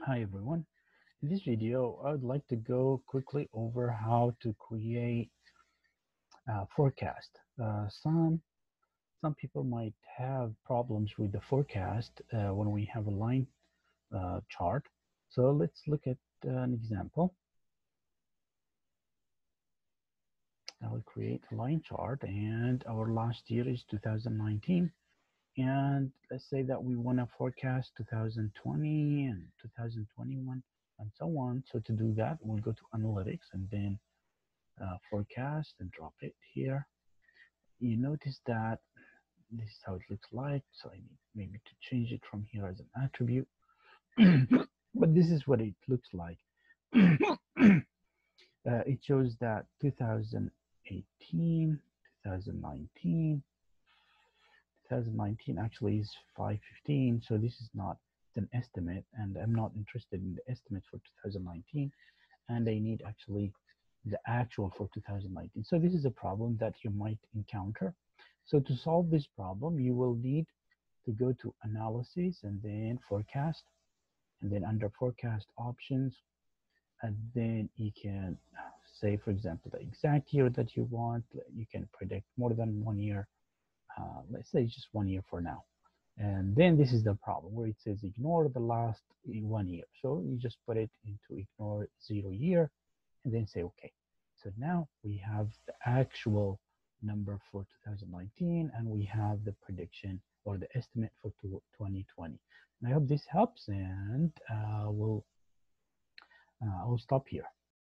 Hi everyone. In this video, I would like to go quickly over how to create a forecast. Some people might have problems with the forecast when we have a line chart. So let's look at an example. I will create a line chart, and our last year is 2019. And let's say that we want to forecast 2020 and 2021 and so on. So to do that, we'll go to analytics and then forecast and drop it here. You notice that this is how it looks like. So I need maybe to change it from here as an attribute. But this is what it looks like. It shows that 2018, 2019, 2019 actually is 515. So this is not an estimate, and I'm not interested in the estimate for 2019. And I need actually the actual for 2019. So this is a problem that you might encounter. So to solve this problem, you will need to go to analysis and then forecast, and then under forecast options, and then you can say, for example, the exact year that you want. You can predict more than 1 year. Let's say just 1 year for now. And then this is the problem where it says ignore the last 1 year. So you just put it into ignore 0 year and then say okay. So now we have the actual number for 2019 and we have the prediction or the estimate for 2020. And I hope this helps, and I will stop here.